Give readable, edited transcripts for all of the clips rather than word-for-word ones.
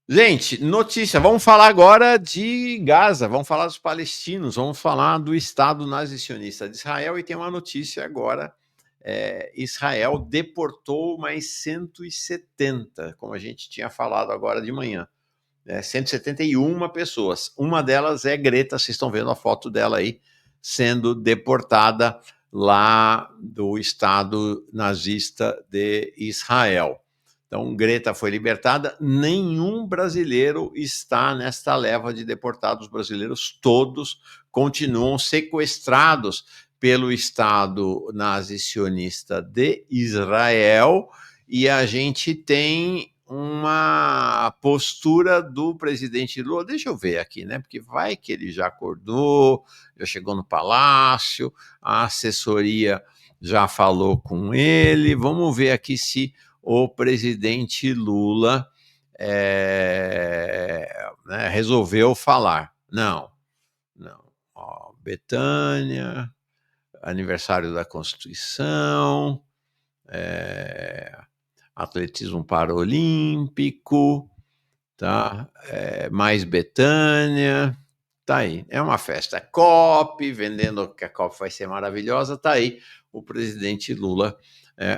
Gente, notícia, vamos falar agora de Gaza, vamos falar dos palestinos, vamos falar do Estado nazi-sionista de Israel, e tem uma notícia agora, Israel deportou mais 170, como a gente tinha falado agora de manhã, 171 pessoas, uma delas é Greta, vocês estão vendo a foto dela aí, sendo deportada lá do Estado nazista de Israel. Então, Greta foi libertada, nenhum brasileiro está nesta leva de deportados brasileiros, todos continuam sequestrados pelo Estado nazi-sionista de Israel, e a gente tem uma postura do presidente Lula, deixa eu ver aqui, né, porque vai que ele já acordou, já chegou no palácio, a assessoria já falou com ele, vamos ver aqui se o presidente Lula né, resolveu falar. Não. Ó, Betânia, aniversário da Constituição, atletismo paralímpico, tá? Mais Betânia, tá aí. É uma festa COP, vendendo que a COP vai ser maravilhosa, tá aí o presidente Lula.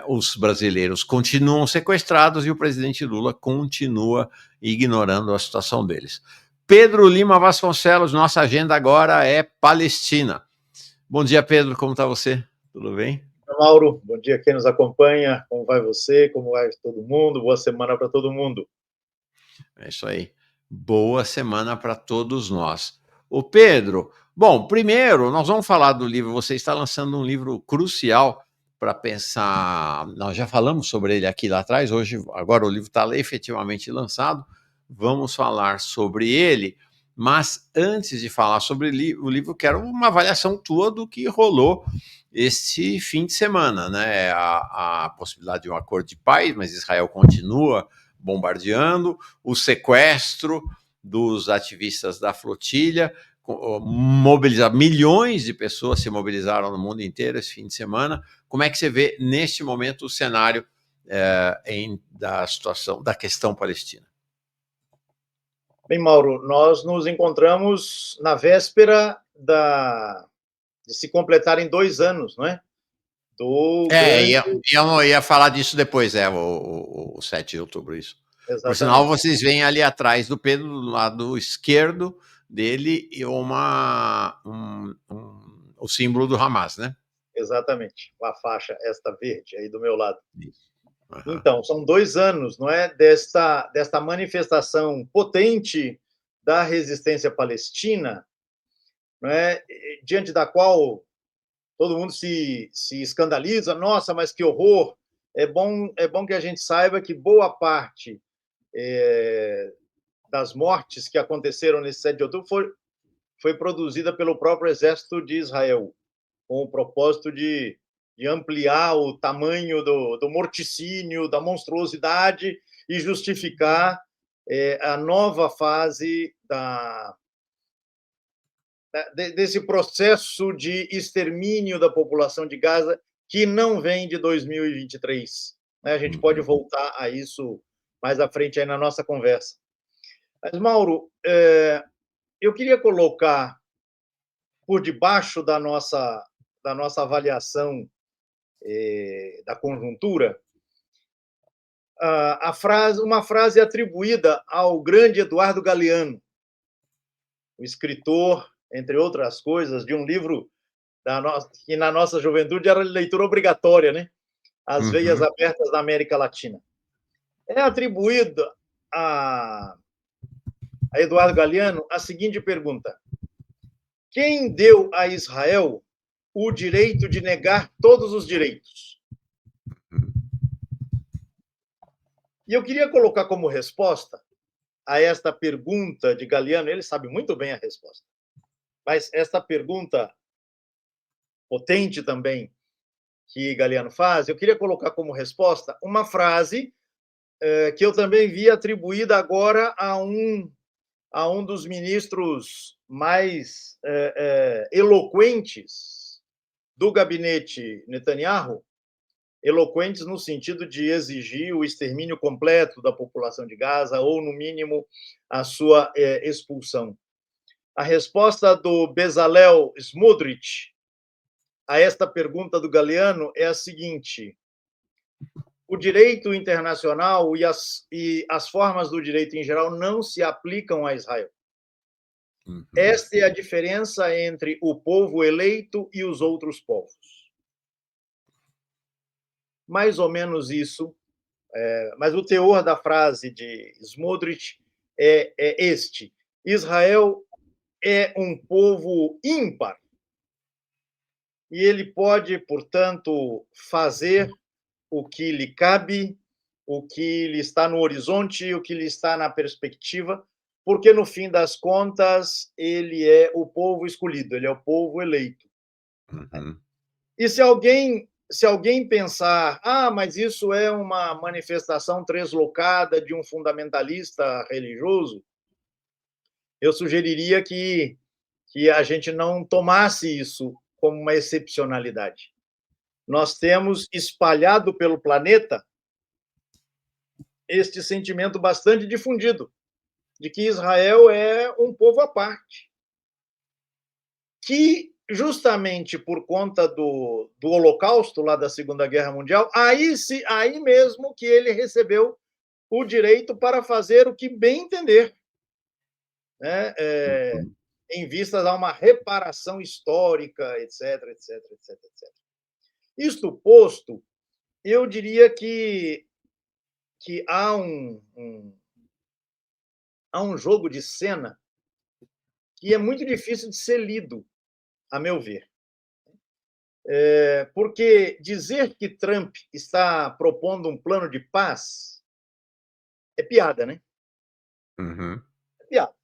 Os brasileiros continuam sequestrados e o presidente Lula continua ignorando a situação deles. Pedro Lima Vasconcelos, nossa agenda agora é Palestina. Bom dia, Pedro, como está você? Tudo bem? Mauro, bom dia quem nos acompanha, como vai você, como vai todo mundo, boa semana para todo mundo. É isso aí, boa semana para todos nós. O Pedro, bom, primeiro nós vamos falar do livro, você está lançando um livro crucial para pensar, nós já falamos sobre ele aqui lá atrás, hoje, agora o livro está efetivamente lançado, vamos falar sobre ele, mas antes de falar sobre o livro, quero uma avaliação tua do que rolou este fim de semana, né? A possibilidade de um acordo de paz, mas Israel continua bombardeando, o sequestro dos ativistas da flotilha, mobilizar milhões de pessoas se mobilizaram no mundo inteiro esse fim de semana. Como é que você vê neste momento o cenário da situação da questão palestina? Bem, Mauro, nós nos encontramos na véspera de se completarem 2 anos, não é? Do grande. Eu ia falar disso depois, o 7 de outubro, isso. Por sinal, Exatamente. vocês veem ali atrás do Pedro, do lado esquerdo dele, o símbolo do Hamas, né? Exatamente, a faixa esta verde aí do meu lado. Uhum. Então, são 2 anos, não é, desta manifestação potente da resistência palestina, não é, diante da qual todo mundo se escandaliza, nossa, mas que horror. É bom que a gente saiba que boa parte das mortes que aconteceram nesse 7 de outubro foi produzida pelo próprio exército de Israel, com o propósito de ampliar o tamanho do morticínio, da monstruosidade e justificar a nova fase desse processo de extermínio da população de Gaza, que não vem de 2023. A gente pode voltar a isso mais à frente aí na nossa conversa. Mas, Mauro, eu queria colocar por debaixo da nossa avaliação da conjuntura uma frase atribuída ao grande Eduardo Galeano, o escritor, entre outras coisas, de um livro que na nossa juventude era leitura obrigatória, né? As Veias Abertas da América Latina. É atribuída a Eduardo Galeano a seguinte pergunta: quem deu a Israel o direito de negar todos os direitos? E eu queria colocar como resposta a esta pergunta de Galeano, ele sabe muito bem a resposta, mas esta pergunta potente também que Galeano faz, eu queria colocar como resposta uma frase que eu também vi atribuída agora a um dos ministros mais eloquentes do gabinete Netanyahu, eloquentes no sentido de exigir o extermínio completo da população de Gaza ou, no mínimo, a sua expulsão. A resposta do Bezalel Smotrich a esta pergunta do Galeano é a seguinte: o direito internacional e as formas do direito em geral não se aplicam a Israel. Esta é a diferença entre o povo eleito e os outros povos. Mais ou menos isso, mas o teor da frase de Smotrich é este: Israel é um povo ímpar e ele pode, portanto, fazer o que lhe cabe, o que lhe está no horizonte, o que lhe está na perspectiva, porque, no fim das contas, ele é o povo escolhido, ele é o povo eleito. Uhum. E se alguém pensar, mas isso é uma manifestação translocada de um fundamentalista religioso, eu sugeriria que a gente não tomasse isso como uma excepcionalidade. Nós temos espalhado pelo planeta este sentimento bastante difundido de que Israel é um povo à parte, que justamente por conta do Holocausto lá da Segunda Guerra Mundial, aí mesmo que ele recebeu o direito para fazer o que bem entender, né? Em vistas a uma reparação histórica, etc, etc, etc, etc. Isto posto, eu diria que há um jogo de cena que é muito difícil de ser lido, a meu ver. Porque dizer que Trump está propondo um plano de paz é piada, né? Uhum. É piada.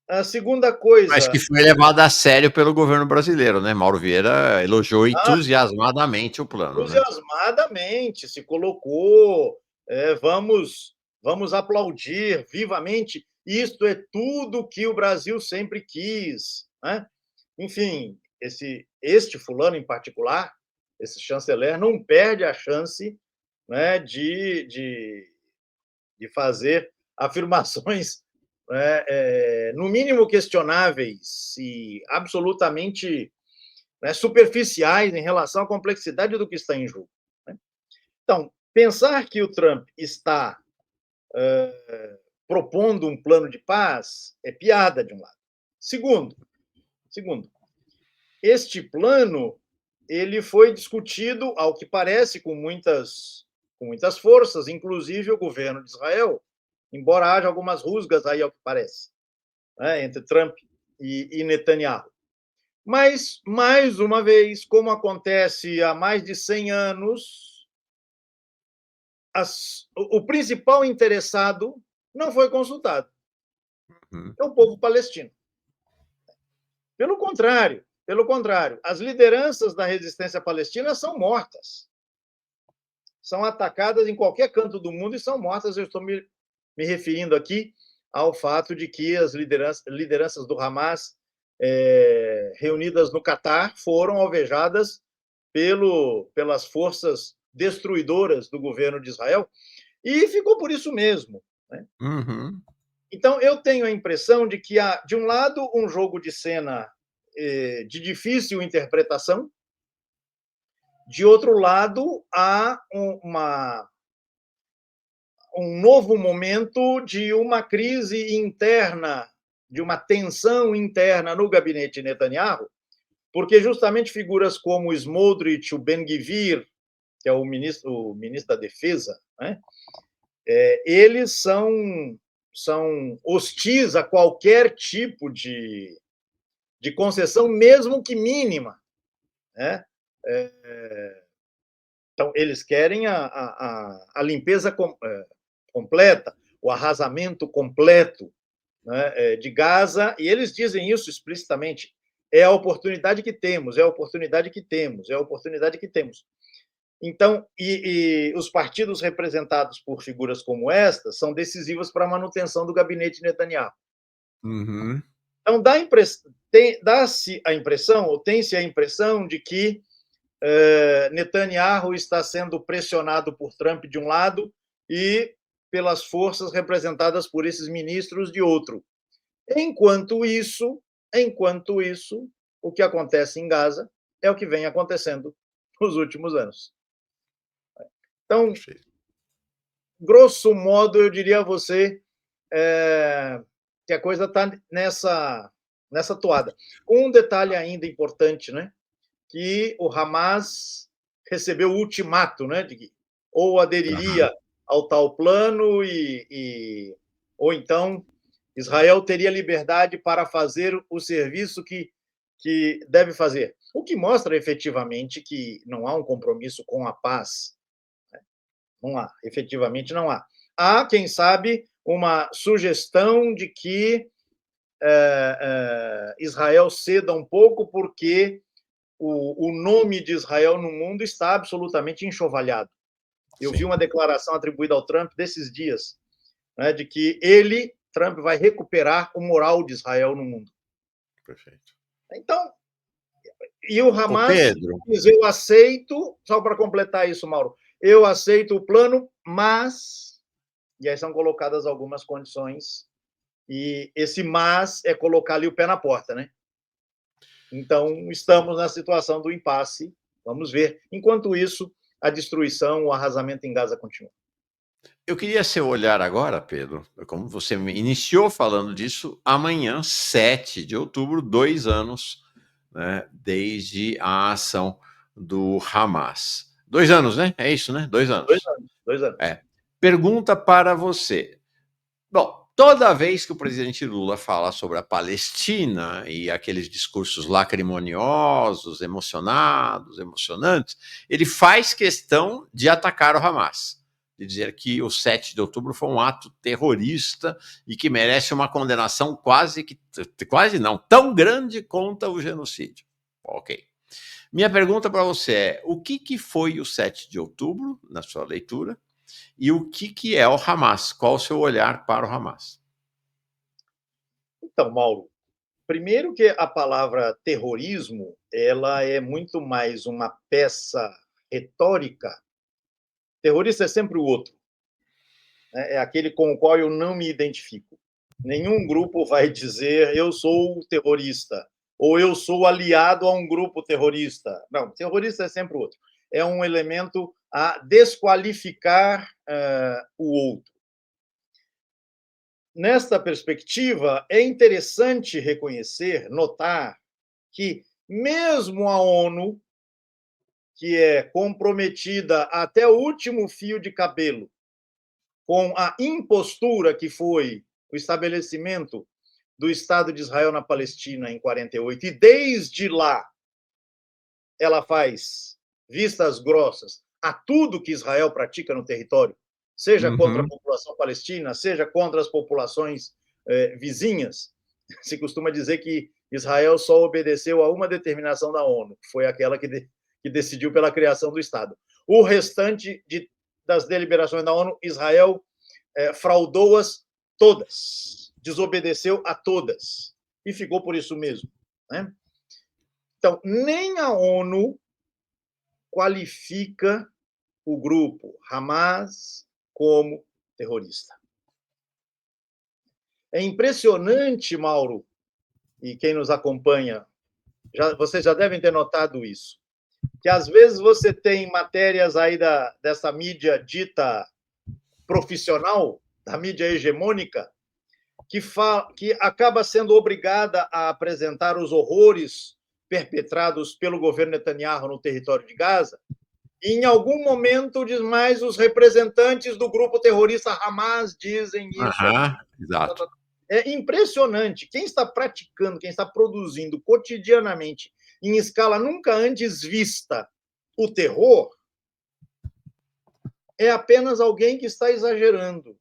A segunda Mas coisa. que foi levado a sério pelo governo brasileiro, né? Mauro Vieira elogiou entusiasmadamente o plano, né? Entusiasmadamente se colocou, vamos aplaudir vivamente, isto é tudo que o Brasil sempre quis, né? Enfim, este fulano em particular, esse chanceler, não perde a chance, né, de fazer afirmações, né, no mínimo questionáveis e absolutamente, né, superficiais em relação à complexidade do que está em jogo, né? Então, pensar que o Trump está propondo um plano de paz é piada, de um lado. Segundo, este plano ele foi discutido, ao que parece, com muitas forças, inclusive o governo de Israel, embora haja algumas rusgas aí, ao que parece, né, entre Trump e Netanyahu. Mas, mais uma vez, como acontece há mais de 100 anos, o principal interessado não foi consultado. É o povo palestino. Pelo contrário, as lideranças da resistência palestina são mortas. São atacadas em qualquer canto do mundo e são mortas. Eu estou me referindo aqui ao fato de que as lideranças do Hamas reunidas no Catar foram alvejadas pelas forças destruidoras do governo de Israel e ficou por isso mesmo, né? Uhum. Então, eu tenho a impressão de que há, de um lado, um jogo de cena de difícil interpretação, de outro lado, há um novo momento de uma crise interna, de uma tensão interna no gabinete Netanyahu, porque justamente figuras como o Smotrich, o Ben-Gvir, que é o ministro da Defesa, né? Eles são hostis a qualquer tipo de concessão, mesmo que mínima, né? Então, eles querem a limpeza completa, o arrasamento completo, né, de Gaza, e eles dizem isso explicitamente. É a oportunidade que temos, é a oportunidade que temos, é a oportunidade que temos. Então, e os partidos representados por figuras como esta são decisivos para a manutenção do gabinete Netanyahu. Uhum. Então, dá-se a impressão, ou tem-se a impressão, de que Netanyahu está sendo pressionado por Trump de um lado e pelas forças representadas por esses ministros de outro. Enquanto isso, o que acontece em Gaza é o que vem acontecendo nos últimos anos. Então, grosso modo, eu diria a você que a coisa está nessa toada. Um detalhe ainda importante, né? Que o Hamas recebeu o ultimato, né? De que ou aderiria ao tal plano ou então Israel teria liberdade para fazer o serviço que deve fazer. O que mostra efetivamente que não há um compromisso com a paz. Não há, efetivamente não há. Há, quem sabe, uma sugestão de que Israel ceda um pouco, porque o nome de Israel no mundo está absolutamente enxovalhado. Eu vi uma declaração atribuída ao Trump desses dias, né, de que Trump, vai recuperar o moral de Israel no mundo. Perfeito. Então, e o Hamas Pedro, diz: eu aceito, só para completar isso, Mauro, eu aceito o plano, mas. E aí são colocadas algumas condições, e esse mas é colocar ali o pé na porta, né? Então, estamos na situação do impasse, vamos ver. Enquanto isso, a destruição, o arrasamento em Gaza continua. eu queria seu olhar agora, Pedro, como você iniciou falando disso, amanhã, 7 de outubro, 2 anos, né, desde a ação do Hamas. 2 anos, né? É isso, né? 2 anos. 2 anos. Pergunta para você. Bom, toda vez que o presidente Lula fala sobre a Palestina e aqueles discursos lacrimoniosos, emocionados, emocionantes, ele faz questão de atacar o Hamas, de dizer que o 7 de outubro foi um ato terrorista e que merece uma condenação quase não, tão grande quanto o genocídio. Ok. Minha pergunta para você é: o que foi o 7 de outubro, na sua leitura? E o que é o Hamas? Qual o seu olhar para o Hamas? Então, Mauro, primeiro que a palavra terrorismo, ela é muito mais uma peça retórica. Terrorista é sempre o outro, né? É aquele com o qual eu não me identifico. Nenhum grupo vai dizer eu sou terrorista ou eu sou aliado a um grupo terrorista. Não, terrorista é sempre o outro. É um elemento a desqualificar o outro. Nesta perspectiva, é interessante reconhecer, notar que mesmo a ONU, que é comprometida até o último fio de cabelo com a impostura que foi o estabelecimento do Estado de Israel na Palestina em 48, e desde lá ela faz vistas grossas a tudo que Israel pratica no território, seja contra a população palestina, seja contra as populações vizinhas. Se costuma dizer que Israel só obedeceu a uma determinação da ONU, que foi aquela que decidiu pela criação do Estado. O restante das deliberações da ONU, Israel fraudou-as todas, desobedeceu a todas, e ficou por isso mesmo, né? Então, nem a ONU qualifica o grupo Hamas como terrorista. É impressionante, Mauro, e quem nos acompanha, vocês já devem ter notado isso, que às vezes você tem matérias aí dessa mídia dita profissional, da mídia hegemônica, que acaba sendo obrigada a apresentar os horrores perpetrados pelo governo Netanyahu no território de Gaza, e em algum momento diz mais os representantes do grupo terrorista Hamas dizem isso. Exato. É impressionante. Quem está praticando, quem está produzindo cotidianamente, em escala nunca antes vista, o terror, é apenas alguém que está exagerando.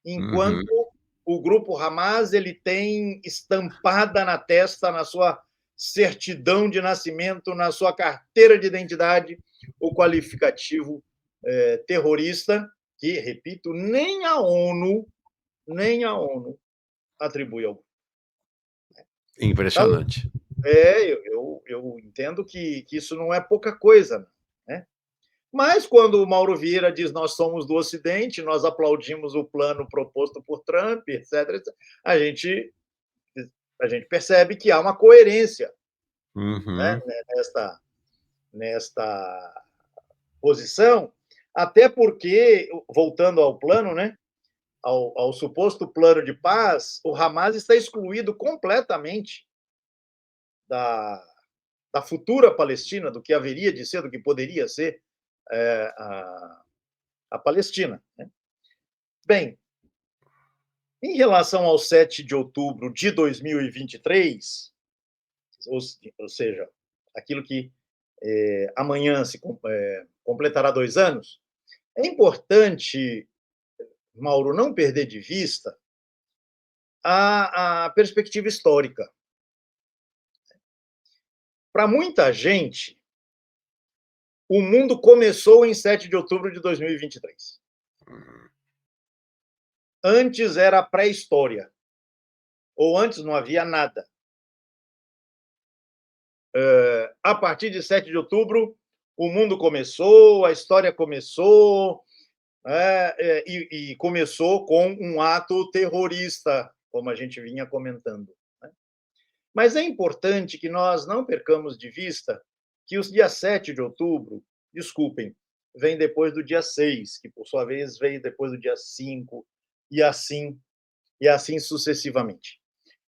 Enquanto o grupo Hamas ele tem estampada na testa, na sua certidão de nascimento, na sua carteira de identidade, o qualificativo terrorista, que, repito, nem a ONU atribui ao grupo. Impressionante. Eu entendo que isso não é pouca coisa, né? Mas quando o Mauro Vieira diz nós somos do Ocidente, nós aplaudimos o plano proposto por Trump, etc., etc., a gente, a gente percebe que há uma coerência, né, Uhum. nesta posição, até porque, voltando ao plano, né, ao suposto plano de paz, o Hamas está excluído completamente da, da futura Palestina, do que haveria de ser, do que poderia ser a Palestina. Né? Bem, em relação ao 7 de outubro de 2023, ou seja, aquilo que amanhã se completará 2 anos, é importante, Mauro, não perder de vista a perspectiva histórica. Para muita gente, o mundo começou em 7 de outubro de 2023. Antes era a pré-história, ou antes não havia nada. A partir de 7 de outubro, o mundo começou, a história começou, e começou com um ato terrorista, como a gente vinha comentando. Né? Mas é importante que nós não percamos de vista que os dias 7 de outubro, desculpem, vem depois do dia 6, que por sua vez veio depois do dia 5, e assim sucessivamente.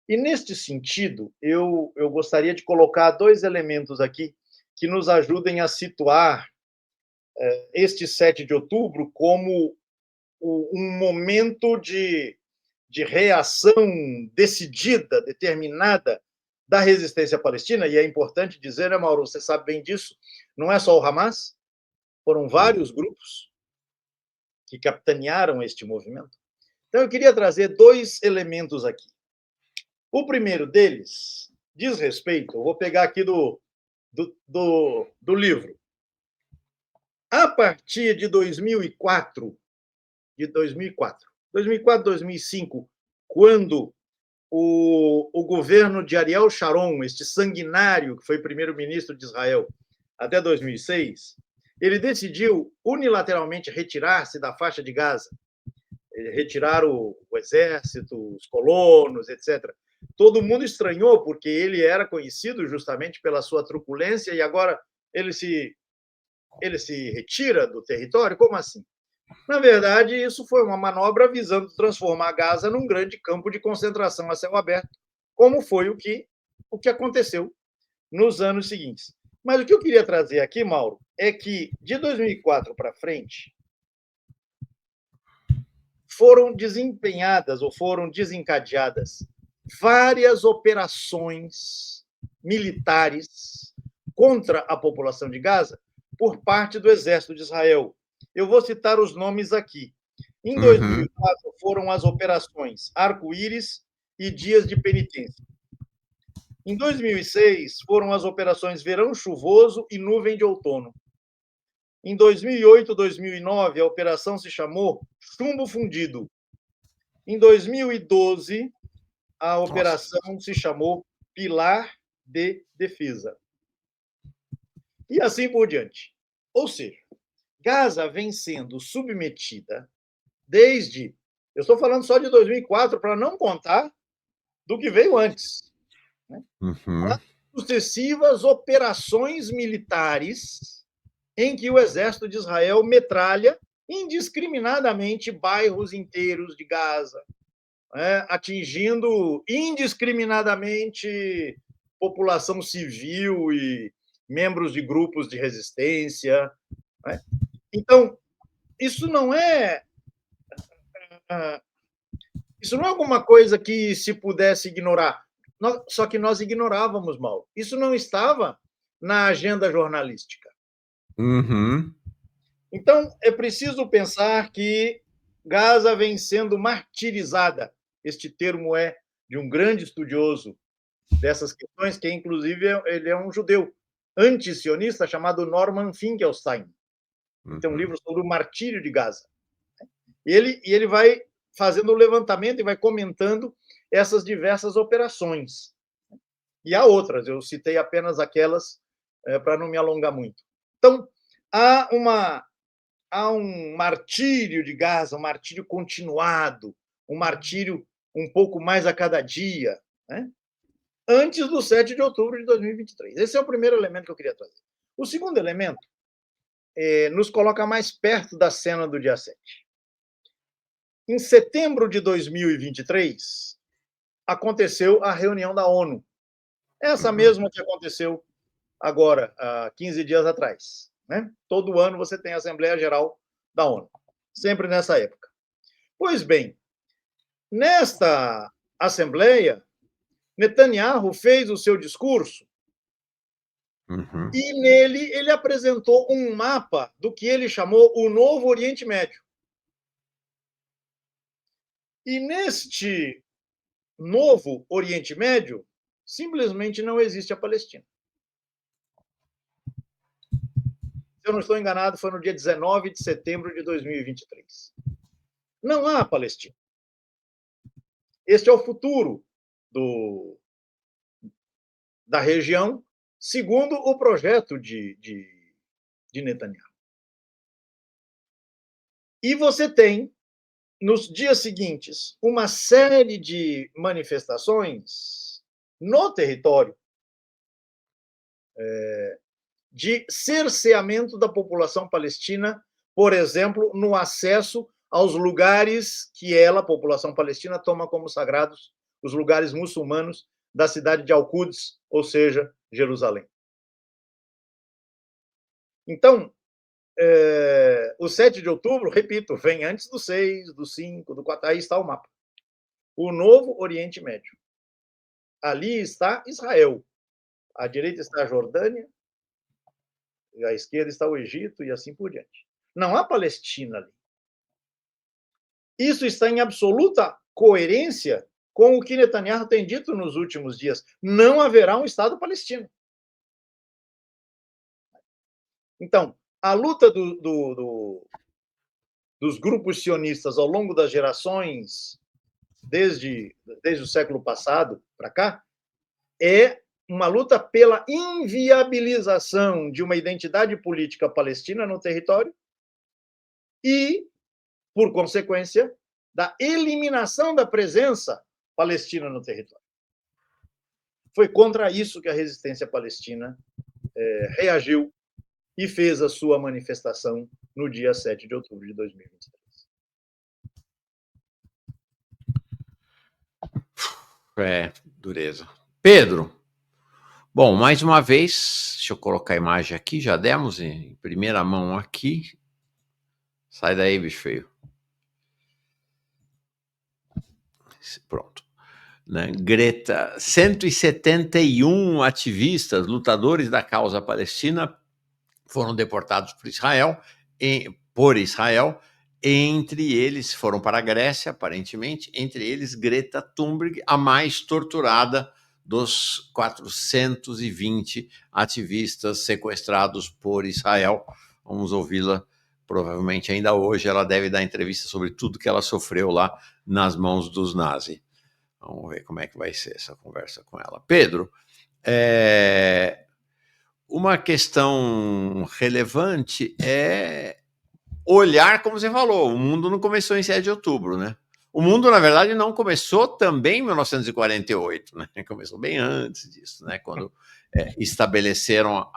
E neste sentido, eu gostaria de colocar 2 elementos aqui que nos ajudem a situar este 7 de outubro como um momento de reação decidida, determinada da resistência palestina, e é importante dizer, né, Mauro, você sabe bem disso, não é só o Hamas, foram vários grupos que capitanearam este movimento. Então, eu queria trazer 2 elementos aqui. O primeiro deles diz respeito, eu vou pegar aqui do livro. A partir de 2004, 2005, quando o governo de Ariel Sharon, este sanguinário que foi primeiro-ministro de Israel até 2006, ele decidiu unilateralmente retirar-se da faixa de Gaza, retirar o exército, os colonos, etc. Todo mundo estranhou, porque ele era conhecido justamente pela sua truculência e agora ele se retira do território? Como assim? Na verdade, isso foi uma manobra visando transformar Gaza num grande campo de concentração a céu aberto, como foi o que aconteceu nos anos seguintes. Mas o que eu queria trazer aqui, Mauro, é que de 2004 para frente foram desempenhadas ou foram desencadeadas várias operações militares contra a população de Gaza por parte do Exército de Israel. Eu vou citar os nomes aqui. Em 2004 foram as operações Arco-Íris e Dias de Penitência. Em 2006 foram as operações Verão Chuvoso e Nuvem de Outono. Em 2008, 2009, a operação se chamou Chumbo Fundido. Em 2012, a operação se chamou Pilar de Defesa. E assim por diante. Ou seja, Gaza vem sendo submetida desde... Eu estou falando só de 2004, para não contar do que veio antes. Né? Sucessivas operações militares em que o exército de Israel metralha indiscriminadamente bairros inteiros de Gaza, atingindo indiscriminadamente população civil e membros de grupos de resistência. Então, isso não é alguma coisa que se pudesse ignorar. Só que nós ignorávamos, Mauro. Isso não estava na agenda jornalística. Então, é preciso pensar que Gaza vem sendo martirizada. Este termo é de um grande estudioso dessas questões, que inclusive ele é um judeu anti-sionista chamado Norman Finkelstein. Tem um livro sobre o martírio de Gaza. E ele vai fazendo o levantamento e vai comentando essas diversas operações. E há outras, eu citei apenas aquelas para não me alongar muito. Então, há um martírio de Gaza, um martírio continuado, um martírio um pouco mais a cada dia, né? Antes do 7 de outubro de 2023. Esse é o primeiro elemento que eu queria trazer. O segundo elemento nos coloca mais perto da cena do dia 7. Em setembro de 2023, aconteceu a reunião da ONU. Essa mesma que aconteceu agora, há 15 dias atrás. Né? Todo ano você tem a Assembleia Geral da ONU, sempre nessa época. Pois bem, nesta Assembleia, Netanyahu fez o seu discurso e nele ele apresentou um mapa do que ele chamou o Novo Oriente Médio. E neste Novo Oriente Médio, simplesmente não existe a Palestina. Se eu não estou enganado, foi no dia 19 de setembro de 2023. Não há Palestina. Este é o futuro da região, segundo o projeto de Netanyahu. E você tem, nos dias seguintes, uma série de manifestações no território de cerceamento da população palestina, por exemplo, no acesso aos lugares que ela, a população palestina, toma como sagrados, os lugares muçulmanos da cidade de Al-Quds, ou seja, Jerusalém. Então, o 7 de outubro, repito, vem antes do 6, do 5, do 4, aí está o mapa. O Novo Oriente Médio. Ali está Israel. À direita está a Jordânia, à esquerda está o Egito e assim por diante. Não há Palestina ali. Isso está em absoluta coerência com o que Netanyahu tem dito nos últimos dias. Não haverá um Estado palestino. Então, a luta dos grupos sionistas ao longo das gerações, desde o século passado para cá, é uma luta pela inviabilização de uma identidade política palestina no território e, por consequência, da eliminação da presença palestina no território. Foi contra isso que a resistência palestina reagiu e fez a sua manifestação no dia 7 de outubro de 2023. Dureza. Pedro, bom, mais uma vez, deixa eu colocar a imagem aqui, já demos em primeira mão aqui. Sai daí, bicho feio. Pronto. Né? Greta, 171 ativistas, lutadores da causa palestina, foram deportados por Israel, entre eles foram para a Grécia, aparentemente, entre eles Greta Thunberg, a mais torturada dos 420 ativistas sequestrados por Israel. Vamos ouvi-la, provavelmente ainda hoje ela deve dar entrevista sobre tudo que ela sofreu lá nas mãos dos nazis. Vamos ver como é que vai ser essa conversa com ela. Pedro, uma questão relevante é olhar, como você falou, o mundo não começou em 7 de outubro, né? O mundo, na verdade, não começou também em 1948, né? Começou bem antes disso, né? Quando estabeleceram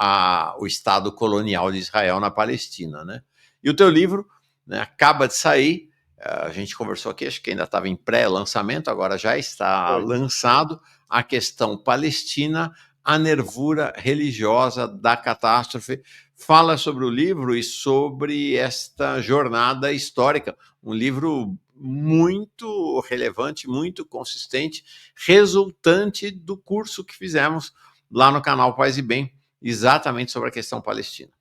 o Estado colonial de Israel na Palestina, né? E o teu livro, né, acaba de sair, a gente conversou aqui, acho que ainda estava em pré-lançamento, agora já está lançado, a questão palestina, a nervura religiosa da catástrofe. Fala sobre o livro e sobre esta jornada histórica, um livro muito relevante, muito consistente, resultante do curso que fizemos lá no canal Paz e Bem, exatamente sobre a questão palestina.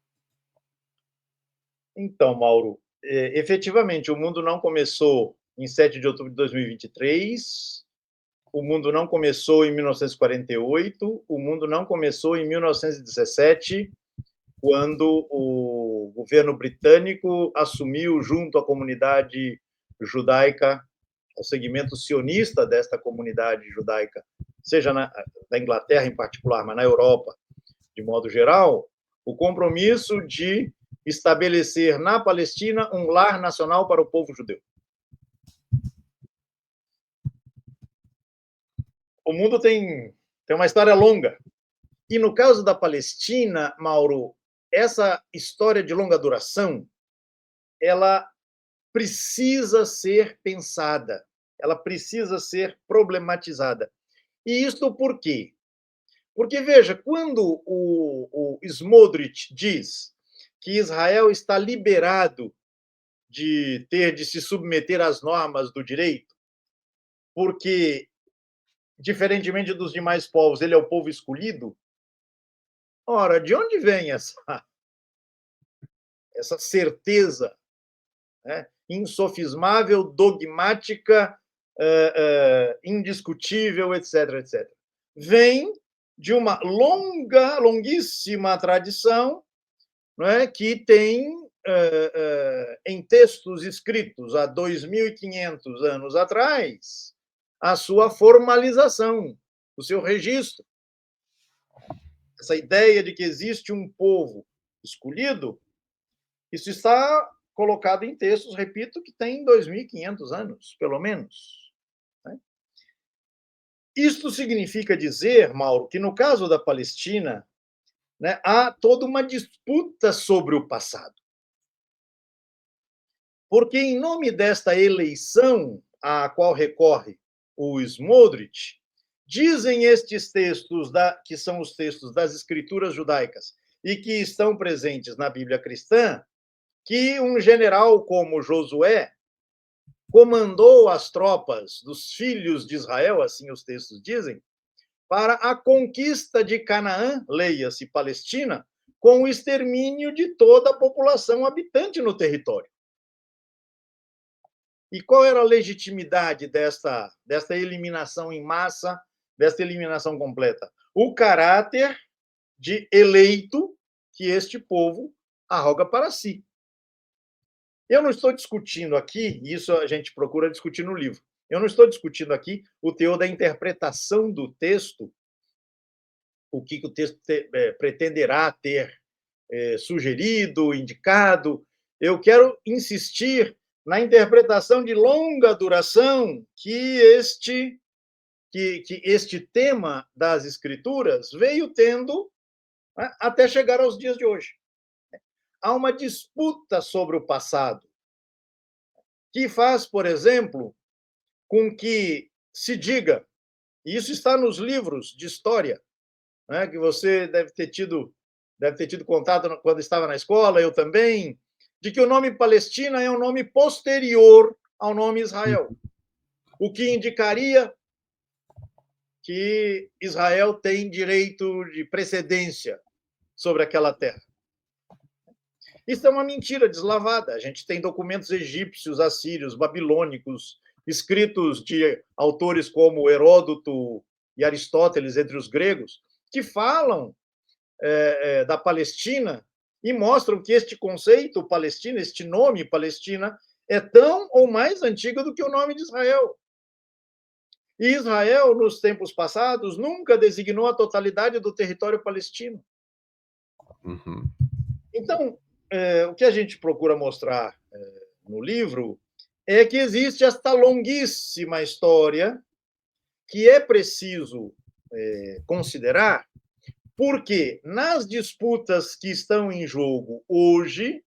Então, Mauro, efetivamente, o mundo não começou em 7 de outubro de 2023, o mundo não começou em 1948, o mundo não começou em 1917, quando o governo britânico assumiu, junto à comunidade judaica, ao segmento sionista desta comunidade judaica, seja da Inglaterra em particular, mas na Europa de modo geral, o compromisso de estabelecer na Palestina um lar nacional para o povo judeu. O mundo tem uma história longa. E no caso da Palestina, Mauro, essa história de longa duração, ela precisa ser pensada, ela precisa ser problematizada. E isto por quê? Porque, veja, quando o Smotrich diz que Israel está liberado de ter de se submeter às normas do direito, porque, diferentemente dos demais povos, ele é o povo escolhido, ora, de onde vem essa certeza, né, insofismável, dogmática, indiscutível, etc., etc.? Vem de uma longuíssima tradição, não é, que tem em textos escritos há 2.500 anos atrás a sua formalização, o seu registro. Essa ideia de que existe um povo escolhido, isso está colocado em textos, repito, que tem 2.500 anos, pelo menos. Né? Isto significa dizer, Mauro, que no caso da Palestina, né, há toda uma disputa sobre o passado. Porque, em nome desta eleição à qual recorre o Smotrich, dizem estes textos, que são os textos das escrituras judaicas e que estão presentes na Bíblia cristã, que um general como Josué comandou as tropas dos filhos de Israel, assim os textos dizem, para a conquista de Canaã, leia-se Palestina, com o extermínio de toda a população habitante no território. E qual era a legitimidade desta eliminação em massa, desta eliminação completa? O caráter de eleito que este povo arroga para si. Eu não estou discutindo aqui, isso a gente procura discutir no livro, eu não estou discutindo aqui o teor da interpretação do texto, o que o texto pretenderá ter sugerido, indicado. Eu quero insistir na interpretação de longa duração que este tema das escrituras veio tendo, né, até chegar aos dias de hoje. Há uma disputa sobre o passado, que faz, por exemplo, com que se diga, e isso está nos livros de história, né, que você deve ter tido contato quando estava na escola, eu também, de que o nome Palestina é um nome posterior ao nome Israel, o que indicaria que Israel tem direito de precedência sobre aquela terra. Isso é uma mentira deslavada. A gente tem documentos egípcios, assírios, babilônicos, escritos de autores como Heródoto e Aristóteles, entre os gregos, que falam da Palestina e mostram que este conceito Palestina, este nome Palestina, é tão ou mais antigo do que o nome de Israel. E Israel, nos tempos passados, nunca designou a totalidade do território palestino. Uhum. Então, o que a gente procura mostrar no livro é que existe esta longuíssima história que é preciso considerar, porque nas disputas que estão em jogo hoje,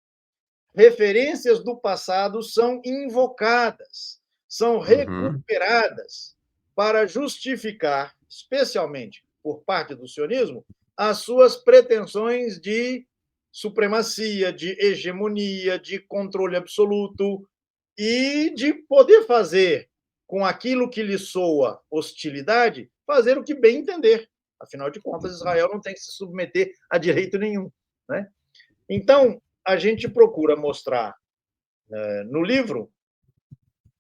referências do passado são invocadas, são recuperadas para justificar, especialmente por parte do sionismo, as suas pretensões de supremacia, de hegemonia, de controle absoluto e de poder fazer com aquilo que lhe soa hostilidade, fazer o que bem entender. Afinal de contas, Israel não tem que se submeter a direito nenhum, né? Então, a gente procura mostrar no livro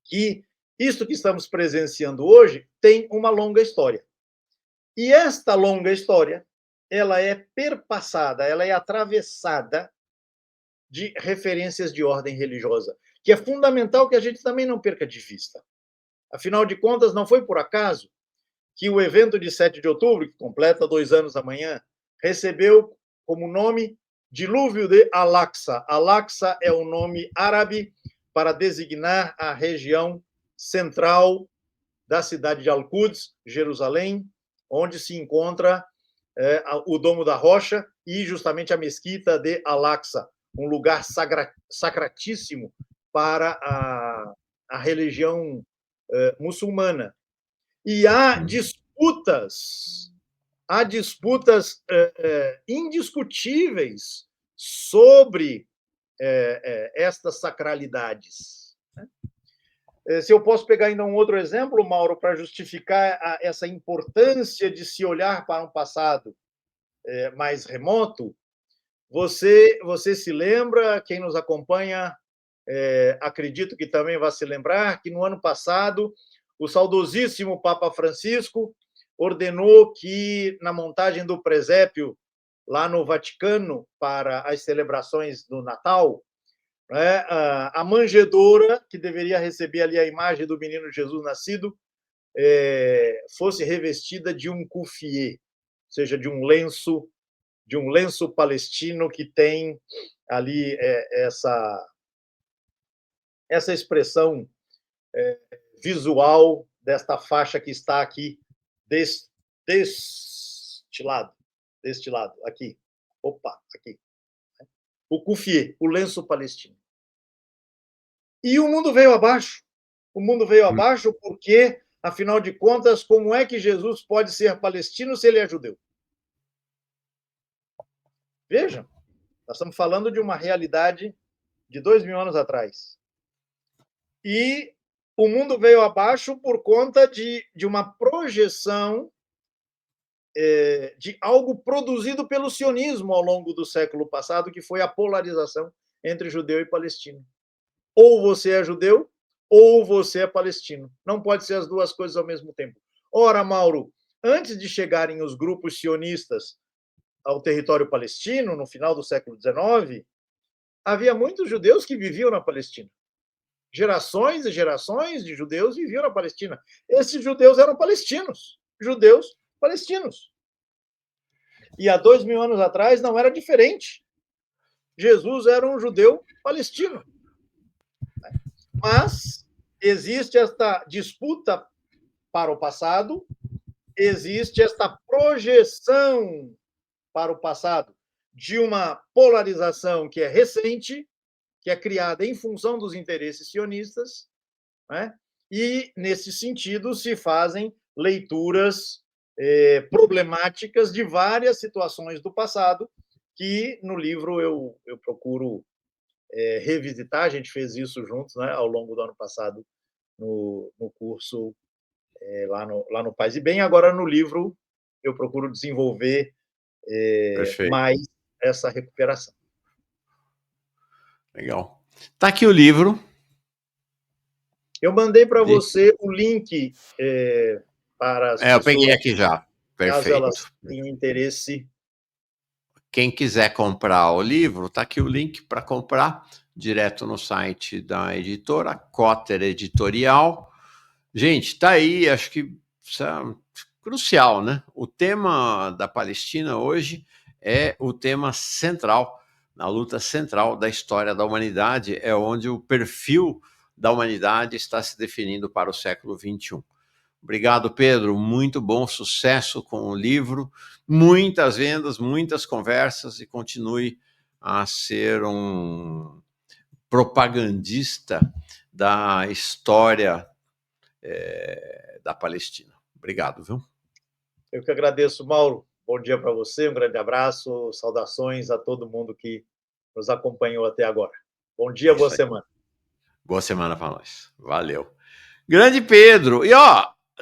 que isto que estamos presenciando hoje tem uma longa história. E esta longa história, ela é perpassada, ela é atravessada de referências de ordem religiosa, que é fundamental que a gente também não perca de vista. Afinal de contas, não foi por acaso que o evento de 7 de outubro, que completa 2 anos amanhã, recebeu como nome Dilúvio de Al-Aqsa. Al-Aqsa é o nome árabe para designar a região central da cidade de Al-Quds, Jerusalém, onde se encontra o Domo da Rocha e justamente a mesquita de Al-Aqsa, um lugar sacratíssimo para a religião muçulmana. E há disputas indiscutíveis sobre estas sacralidades. Se eu posso pegar ainda um outro exemplo, Mauro, para justificar essa importância de se olhar para um passado mais remoto, você se lembra, quem nos acompanha, acredito que também vai se lembrar, que no ano passado o saudosíssimo Papa Francisco ordenou que, na montagem do presépio lá no Vaticano para as celebrações do Natal, a manjedoura, que deveria receber ali a imagem do menino Jesus nascido, fosse revestida de um kufié, ou seja, de um lenço palestino que tem ali essa expressão visual desta faixa que está aqui deste lado, aqui. Opa, aqui. O kufié, o lenço palestino. E o mundo veio abaixo. O mundo veio abaixo porque, afinal de contas, como é que Jesus pode ser palestino se ele é judeu? Vejam, nós estamos falando de uma realidade de 2.000 anos atrás. E o mundo veio abaixo por conta de uma projeção de algo produzido pelo sionismo ao longo do século passado, que foi a polarização entre judeu e palestino. Ou você é judeu, ou você é palestino. Não pode ser as duas coisas ao mesmo tempo. Ora, Mauro, antes de chegarem os grupos sionistas ao território palestino, no final do século XIX, havia muitos judeus que viviam na Palestina. Gerações e gerações de judeus viviam na Palestina. Esses judeus eram palestinos, judeus palestinos. E há 2.000 anos atrás não era diferente. Jesus era um judeu palestino. Mas existe esta disputa para o passado, existe esta projeção para o passado de uma polarização que é recente, que é criada em função dos interesses sionistas, né? E, nesse sentido, se fazem leituras problemáticas de várias situações do passado, que no livro eu procuro revisitar. A gente fez isso juntos, né, ao longo do ano passado, no curso lá no Paz e Bem. Agora, no livro, eu procuro desenvolver mais essa recuperação. Legal. Está aqui o livro. Eu mandei para você o link para as pessoas. Eu peguei aqui já. Perfeito. Caso elas tenham interesse. Quem quiser comprar o livro, está aqui o link para comprar direto no site da editora, Cotter Editorial. Gente, está aí, acho que isso é crucial, né? O tema da Palestina hoje é o tema central, na luta central da história da humanidade, é onde o perfil da humanidade está se definindo para o século XXI. Obrigado, Pedro. Muito bom sucesso com o livro. Muitas vendas, muitas conversas e continue a ser um propagandista da história da Palestina. Obrigado, viu? Eu que agradeço, Mauro. Bom dia para você, um grande abraço, saudações a todo mundo que nos acompanhou até agora. Bom dia, boa semana. Boa semana para nós. Valeu. Grande Pedro. E,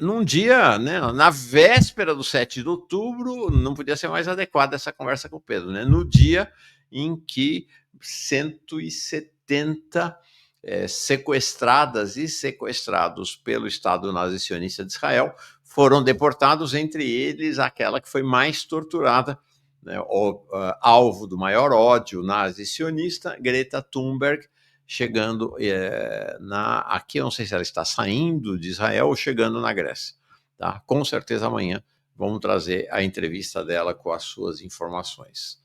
num dia, né, na véspera do 7 de outubro, não podia ser mais adequada essa conversa com o Pedro, né? No dia em que 170 sequestradas e sequestrados pelo Estado nazi-sionista de Israel foram deportados, entre eles aquela que foi mais torturada, né, alvo do maior ódio nazi-sionista, Greta Thunberg, chegando aqui, eu não sei se ela está saindo de Israel ou chegando na Grécia. tá? Com certeza amanhã vamos trazer a entrevista dela com as suas informações.